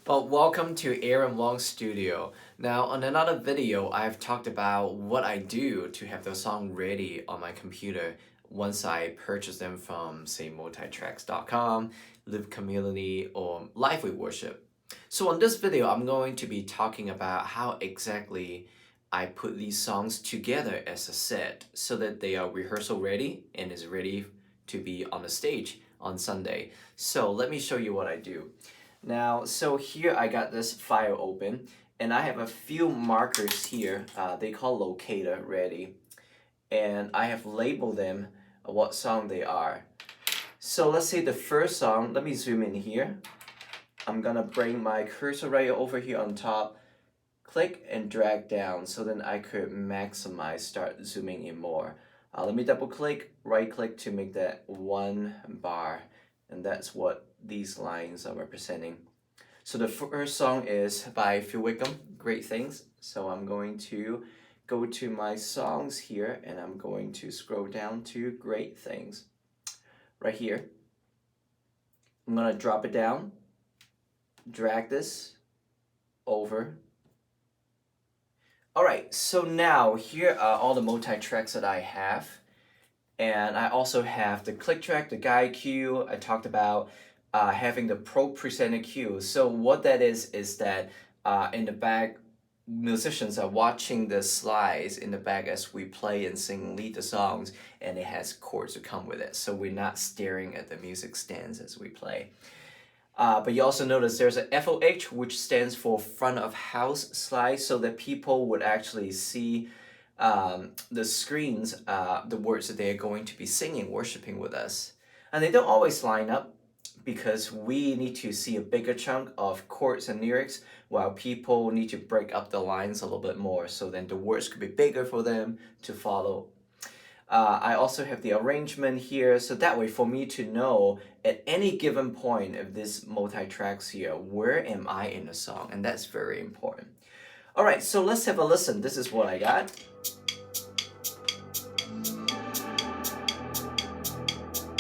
Well, welcome to Aaron Wong's studio. Now, on another video, I've talked about what I do to have the song ready on my computer once I purchase them from, say, multitracks.com, Live Community, or Live with Worship. So on this video, I'm going to be talking about how exactly I put these songs together as a set so that they are rehearsal ready and is ready to be on the stage on Sunday. So let me show you what I do. Now, so here I got this file open and I have a few markers here, they call locator ready, and I have labeled them what song they are. So let's say the first song, let me zoom in here. I'm gonna bring my cursor right over here on top, click and drag down so then I could maximize, start zooming in more. Let me double click, right click to make that one bar, and that's what these lines are representing. So the first song is by Phil Wickham, Great Things. So I'm going to go to my songs here and I'm going to scroll down to Great Things. Right here. I'm gonna drop it down, drag this over. Alright, so now here are all the multi-tracks that I have. And I also have the click track, the guide cue. I talked about having the pro presenter cue. So what that is that in the back, musicians are watching the slides in the back as we play and sing, lead the songs, and it has chords to come with it. So we're not staring at the music stands as we play. But you also notice there's a FOH, which stands for front of house slide, so that people would actually see the screens, the words that they are going to be singing, worshiping with us. And they don't always line up because we need to see a bigger chunk of chords and lyrics while people need to break up the lines a little bit more, so then the words could be bigger for them to follow. I also have the arrangement here, so that way for me to know at any given point of this multi-tracks here, where am I in the song? And that's very important. All right, so let's have a listen. This is what I got.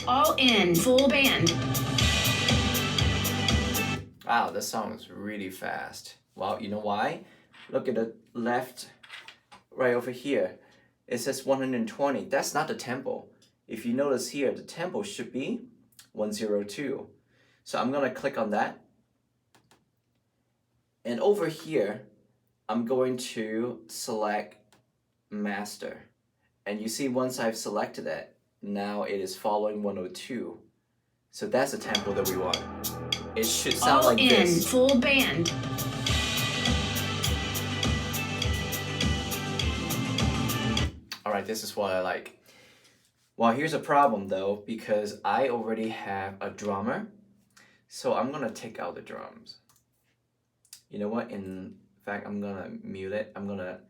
All in, full band. Wow, this song is really fast. Well, you know why? Look at the left, right over here. It says 120. That's not the tempo. If you notice here, the tempo should be 102. So I'm gonna click on that. And over here, I'm going to select master. And you see once I've selected it, now it is following 102. So that's the tempo that we want. It should sound All like in, this. full band. All right, this is what I like. Well, here's a problem though, because I already have a drummer. So I'm gonna take out the drums. You know what? In fact, I'm gonna mute it. I'm gonna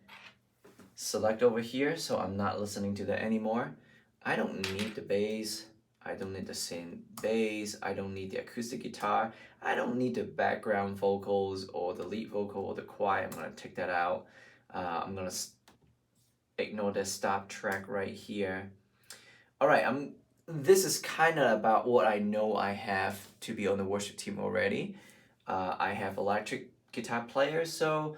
select over here so I'm not listening to that anymore. I don't need the bass. I don't need the synth bass. I don't need the acoustic guitar. I don't need the background vocals or the lead vocal or the choir. I'm gonna take that out. I'm gonna ignore the stop track right here. All right, this is kind of about what I know I have to be on the worship team already. I have electric guitar players, so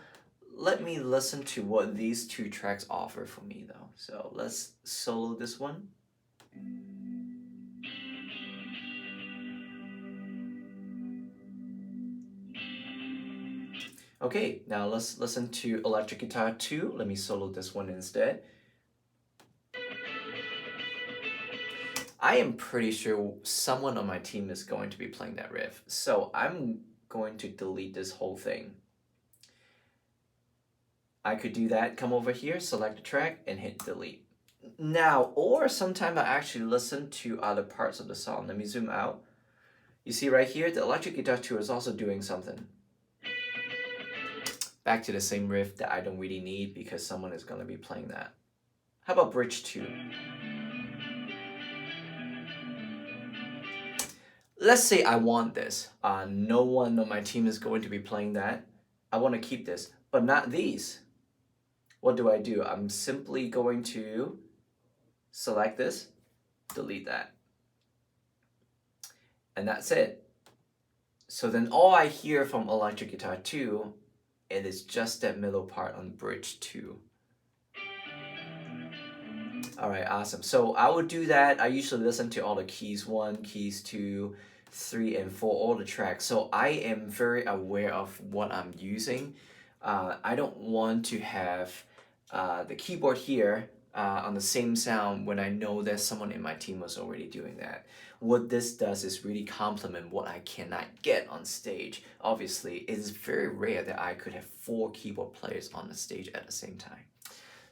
let me listen to what these two tracks offer for me though. So let's solo this one. Okay, now let's listen to electric guitar 2. Let me solo this one instead. I am pretty sure someone on my team is going to be playing that riff, so I'm going to delete this whole thing. I could do that, come over here, select the track, and hit delete. Now, or sometimes I actually listen to other parts of the song. Let me zoom out. You see right here, the electric guitar 2 is also doing something. Back to the same riff that I don't really need because someone is going to be playing that. How about bridge 2? Let's say I want this. No one on my team is going to be playing that. I want to keep this, but not these. What do? I'm simply going to select this, delete that. And that's it. So then all I hear from electric guitar 2, it is just that middle part on bridge 2. All right, awesome. So I would do that. I usually listen to all the keys 1, keys 2, 3, and 4, all the tracks. So I am very aware of what I'm using. I don't want to have the keyboard here on the same sound when I know that someone in my team was already doing that. What this does is really complement what I cannot get on stage. Obviously, it is very rare that I could have 4 keyboard players on the stage at the same time.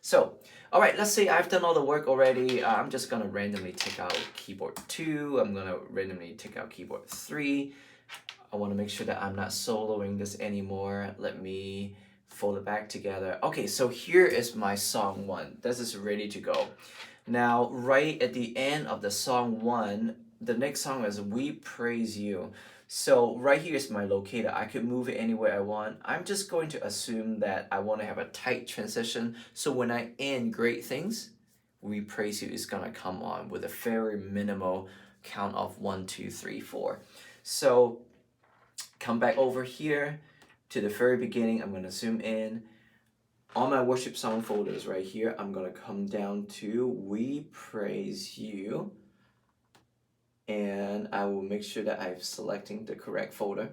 So, all right, let's say I've done all the work already. I'm just gonna randomly take out keyboard 2. I'm gonna randomly take out keyboard 3. I wanna make sure that I'm not soloing this anymore. Let me fold it back together. Okay, so here is my song 1. This is ready to go. Now, right at the end of the song 1, the next song is We Praise You. So right here is my locator. I could move it anywhere I want. I'm just going to assume that I want to have a tight transition. So when I end Great Things, We Praise You is gonna come on with a very minimal count of 1, 2, 3, 4. So come back over here to the very beginning. I'm gonna zoom in. On my worship song folders right here, I'm gonna come down to We Praise You. And I will make sure that I'm selecting the correct folder.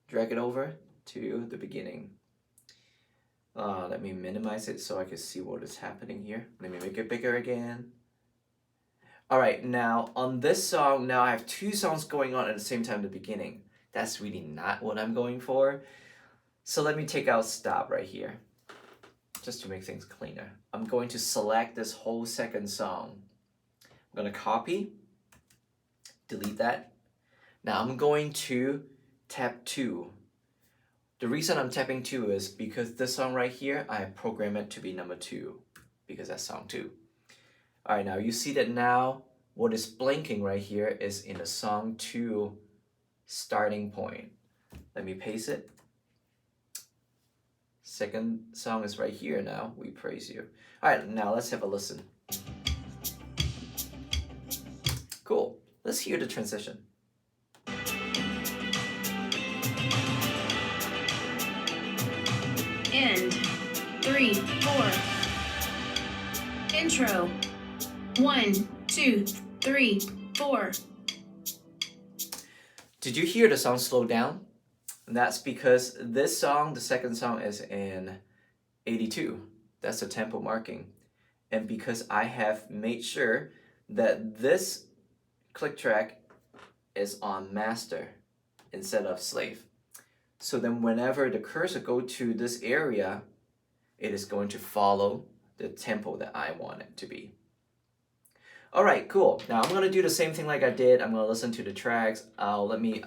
Drag it over to the beginning. Let me minimize it so I can see what is happening here. Let me make it bigger again. All right, now on this song, now I have 2 songs going on at the same time at the beginning. That's really not what I'm going for. So let me take out stop right here, just to make things cleaner. I'm going to select this whole second song. I'm gonna copy, delete that. Now I'm going to tap 2. The reason I'm tapping 2 is because this song right here, I program it to be number 2 because that's song 2. All right, now you see that now what is blinking right here is in the song 2 starting point. Let me paste it. Second song is right here now, We Praise You. All right, now let's have a listen. Cool, let's hear the transition. End. 3, 4. Intro. 1, 2, 3, 4. Did you hear the song slow down? And that's because this song, the second song, is in 82. That's the tempo marking. And because I have made sure that this click track is on master instead of slave. So then whenever the cursor go to this area, it is going to follow the tempo that I want it to be. All right, cool. Now I'm gonna do the same thing like I did. I'm gonna listen to the tracks. Let me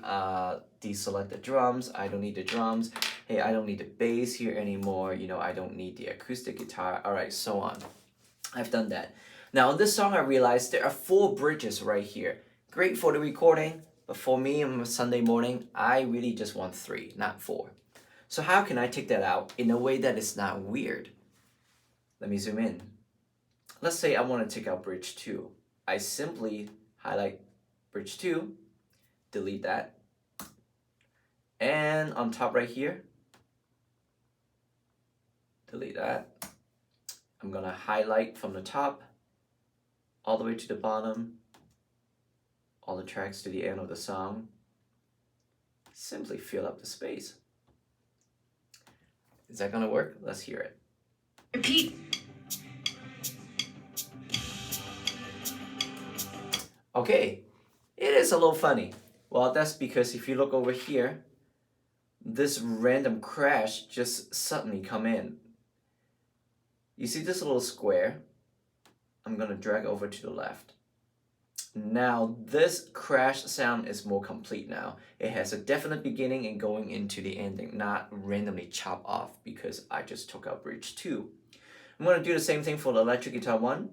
deselect the drums. I don't need the drums. Hey, I don't need the bass here anymore. You know, I don't need the acoustic guitar. All right, so on. I've done that. Now on this song, I realized there are 4 bridges right here. Great for the recording, but for me on a Sunday morning, I really just want 3, not 4. So how can I take that out in a way that is not weird? Let me zoom in. Let's say I want to take out bridge 2. I simply highlight bridge 2, delete that, and on top right here, delete that. I'm gonna highlight from the top all the way to the bottom, all the tracks to the end of the song. Simply fill up the space. Is that gonna work? Let's hear it. Repeat. Okay, it is a little funny. Well, that's because if you look over here, this random crash just suddenly come in. You see this little square? I'm gonna drag over to the left. Now this crash sound is more complete now. It has a definite beginning and going into the ending, not randomly chop off because I just took out bridge 2. I'm gonna do the same thing for the electric guitar 1.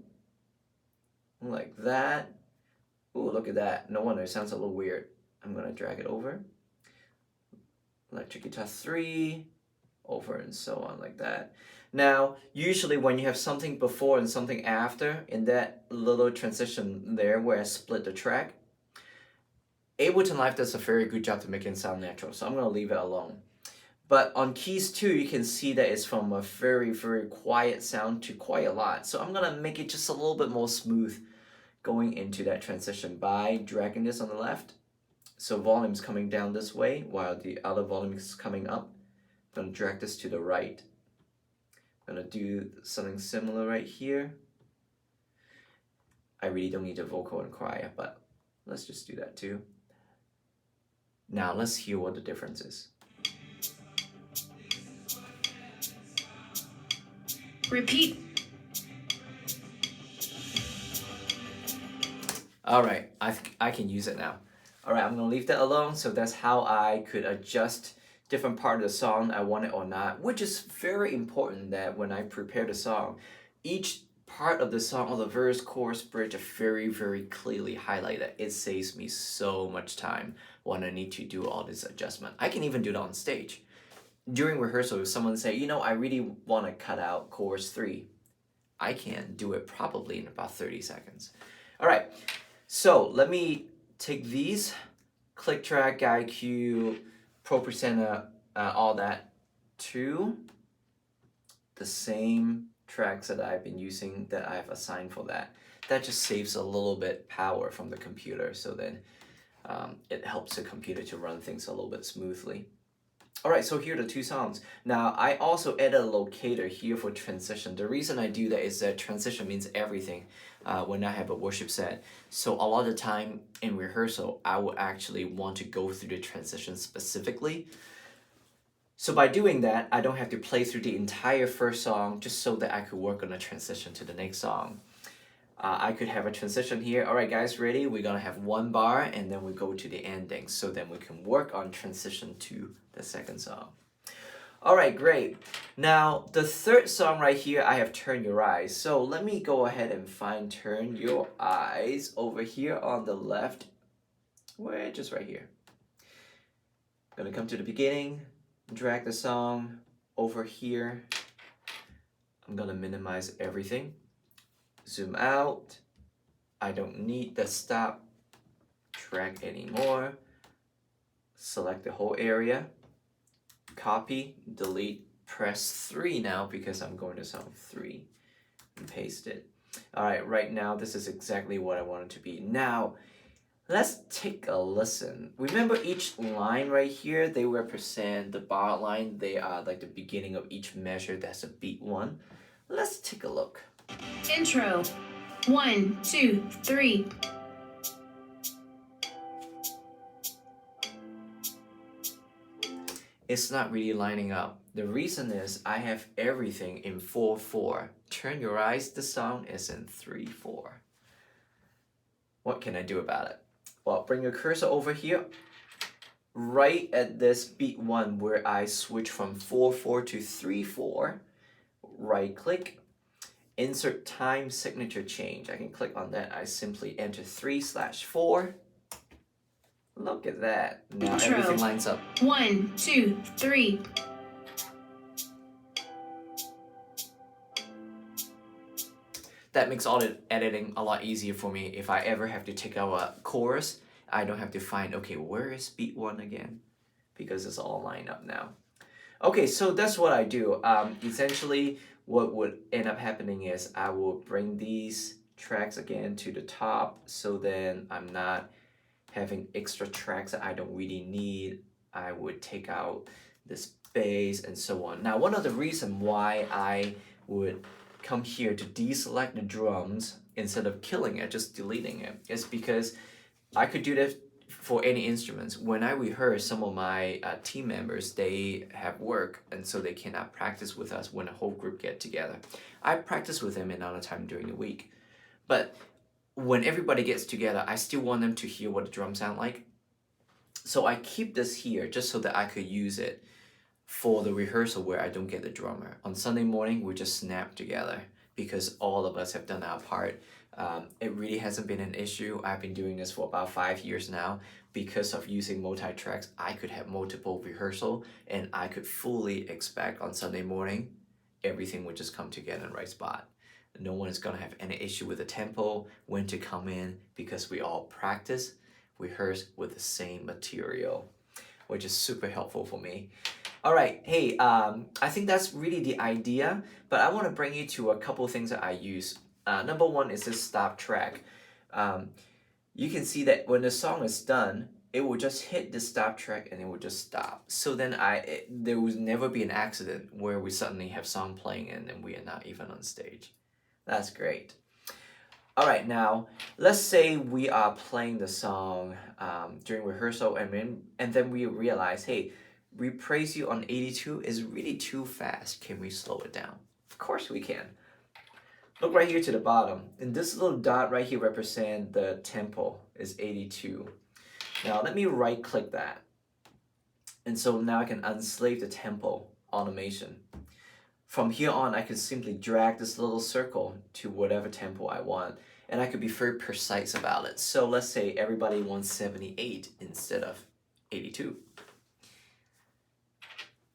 Like that. Ooh, look at that. No wonder it sounds a little weird. I'm gonna drag it over. Electric guitar 3, over and so on like that. Now, usually when you have something before and something after, in that little transition there where I split the track, Ableton Live does a very good job to make it sound natural, so I'm gonna leave it alone. But on keys 2, you can see that it's from a very, very quiet sound to quite a lot. So I'm gonna make it just a little bit more smooth going into that transition by dragging this on the left. So volume's coming down this way while the other volume is coming up. I'm gonna drag this to the right. I'm gonna do something similar right here. I really don't need a vocal and choir, but let's just do that too. Now let's hear what the difference is. Repeat. All right, I can use it now. All right, I'm gonna leave that alone. So that's how I could adjust different part of the song I want it or not, which is very important that when I prepare the song, each part of the song, or the verse, chorus, bridge are very, very clearly highlighted. It saves me so much time when I need to do all this adjustment. I can even do that on stage. During rehearsal, if someone say, you know, I really want to cut out chorus 3, I can do it probably in about 30 seconds. All right, so let me take these, click track, guide cue, Pro Presenter, all that, to the same tracks that I've been using that I've assigned for that. That just saves a little bit power from the computer, so then it helps the computer to run things a little bit smoothly. Alright, so here are the two songs. Now, I also added a locator here for transition. The reason I do that is that transition means everything when I have a worship set. So a lot of the time in rehearsal, I will actually want to go through the transition specifically. So by doing that, I don't have to play through the entire first song just so that I could work on a transition to the next song. I could have a transition here. All right, guys, ready? We're gonna have one bar and then we go to the ending. So then we can work on transition to the second song. All right, great. Now, the third song right here, I have Turn Your Eyes. So let me go ahead and find Turn Your Eyes over here on the left. Where? Just right here. I'm gonna come to the beginning, drag the song over here. I'm gonna minimize everything. Zoom out. I don't need the stop track anymore. Select the whole area. Copy, delete, press 3 now because I'm going to song 3 and paste it. All right, right now this is exactly what I want it to be. Now, let's take a listen. Remember each line right here, they represent the bar line. They are like the beginning of each measure. That's a beat 1. Let's take a look. Intro. 1, 2, 3. It's not really lining up. The reason is I have everything in 4/4. Turn Your Eyes, the song is in 3/4. What can I do about it? Well, bring your cursor over here. Right at this beat 1 where I switch from 4/4 to 3/4. Right click. Insert time signature change. I can click on that. I simply enter 3/4. Look at that. Now Intro. everything lines up. 1, 2, 3. That makes all the editing a lot easier for me. If I ever have to take out a chorus, I don't have to find, okay, where is beat 1 again? Because it's all lined up now. Okay, so that's what I do. Essentially, what would end up happening is I will bring these tracks again to the top, so then I'm not having extra tracks that I don't really need. I would take out this bass and so on. Now, one of the reasons why I would come here to deselect the drums instead of killing it, just deleting it, is because I could do that for any instruments. When I rehearse, some of my team members, they have work and so they cannot practice with us when a whole group get together. I practice with them another time during the week. But when everybody gets together, I still want them to hear what the drums sound like. So I keep this here just so that I could use it for the rehearsal where I don't get the drummer. On Sunday morning, we just snap together because all of us have done our part. It really hasn't been an issue. I've been doing this for about 5 years now. Because of using multi-tracks, I could have multiple rehearsal and I could fully expect on Sunday morning, everything would just come together in the right spot. No one is gonna have any issue with the tempo, when to come in, because we all practice rehearse with the same material, which is super helpful for me. All right, hey, I think that's really the idea, but I want to bring you to a couple things that I use. Number one is this stop track. Um, you can see that when the song is done, it will just hit the stop track and it will just stop. So then there will never be an accident where we suddenly have song playing and then we are not even on stage. That's great. All right, now let's say we are playing the song during rehearsal and then we realize, hey, we praise you on 82 is really too fast. Can we slow it down? Of course we can. Look right here to the bottom. And this little dot right here represents the tempo is 82. Now let me right click that. And so now I can unslave the tempo automation. From here on, I can simply drag this little circle to whatever tempo I want. And I could be very precise about it. So let's say everybody wants 78 instead of 82.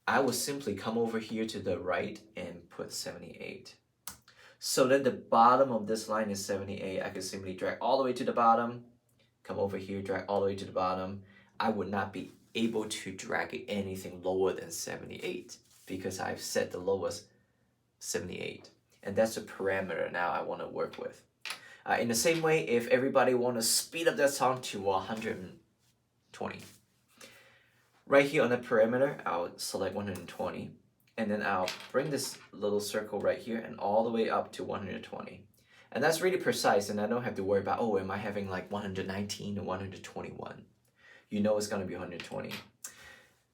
I will simply come over here to the right and put 78. So then the bottom of this line is 78. I can simply drag all the way to the bottom, come over here, drag all the way to the bottom. I would not be able to drag anything lower than 78 because I've set the lowest 78. And that's the parameter now I want to work with. In the same way, if everybody want to speed up that song to 120, right here on the parameter, I'll select 120. And then I'll bring this little circle right here and all the way up to 120. And that's really precise, and I don't have to worry about, oh, am I having like 119 or 121? You know it's going to be 120.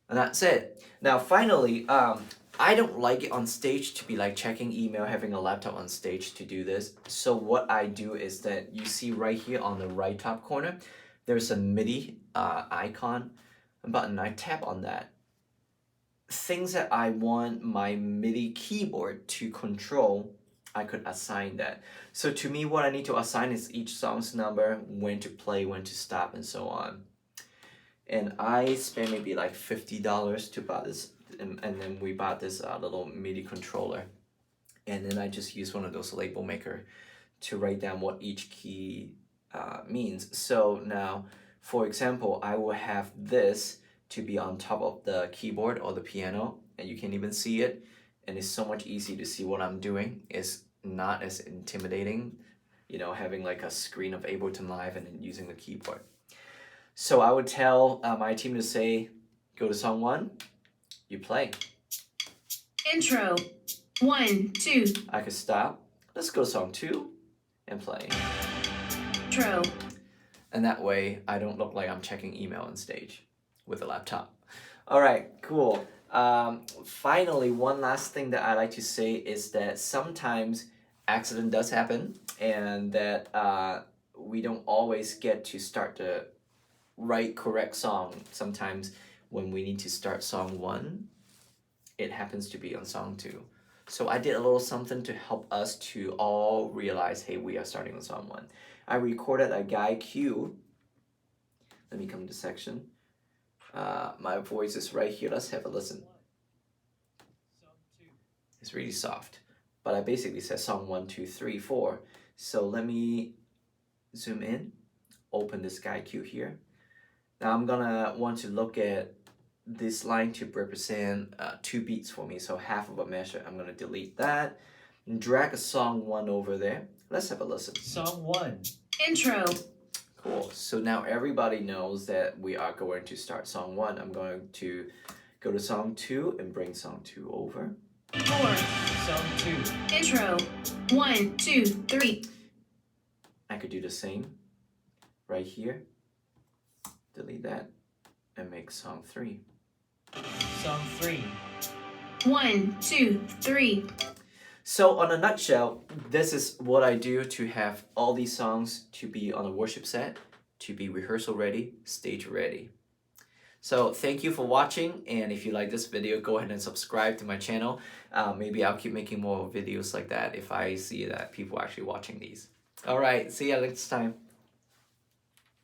And that's it. Now, finally, I don't like it on stage to be like checking email, having a laptop on stage to do this. So what I do is that you see right here on the right top corner, there's a MIDI icon button. I tap on that. Things that I want my MIDI keyboard to control, I could assign that. So to me, what I need to assign is each song's number, when to play, when to stop, and so on. And I spent maybe like $50 to buy this, and then we bought this little MIDI controller. And then I just used one of those label maker to write down what each key means. So now, for example, I will have this to be on top of the keyboard or the piano, and you can't even see it, and it's so much easier to see what I'm doing. It's not as intimidating, you know, having like a screen of Ableton Live and then using the keyboard. So I would tell my team to say, go to song 1, you play. Intro. 1, 2. I could stop. Let's go to song 2 and play. Intro. And that way I don't look like I'm checking email on stage with a laptop. All right, cool. Finally, one last thing that I like to say is that sometimes accident does happen, and that we don't always get to start the right correct song. Sometimes when we need to start song 1, it happens to be on song 2. So I did a little something to help us to all realize, hey, we are starting on song 1. I recorded a guide cue. Let me come to section. My voice is right here. Let's have a listen. It's really soft, but I basically said song 1, 2, 3, 4. So let me zoom in, open this guide cue here. Now I'm gonna want to look at this line to represent 2 beats for me, so half of a measure. I'm gonna delete that and drag a song 1 over there. Let's have a listen. Song 1. Intro. Cool. So now everybody knows that we are going to start song 1. I'm going to go to song 2 and bring song 2 over. 4. Song 2. Intro. 1, 2, 3. I could do the same right here. Delete that and make song 3. Song 3. 1, 2, 3. So on a nutshell, this is what I do to have all these songs to be on a worship set, to be rehearsal ready, stage ready. So thank you for watching, and if you like this video, go ahead and subscribe to my channel. Maybe I'll keep making more videos like that if I see that people are actually watching these. All right, see you next time.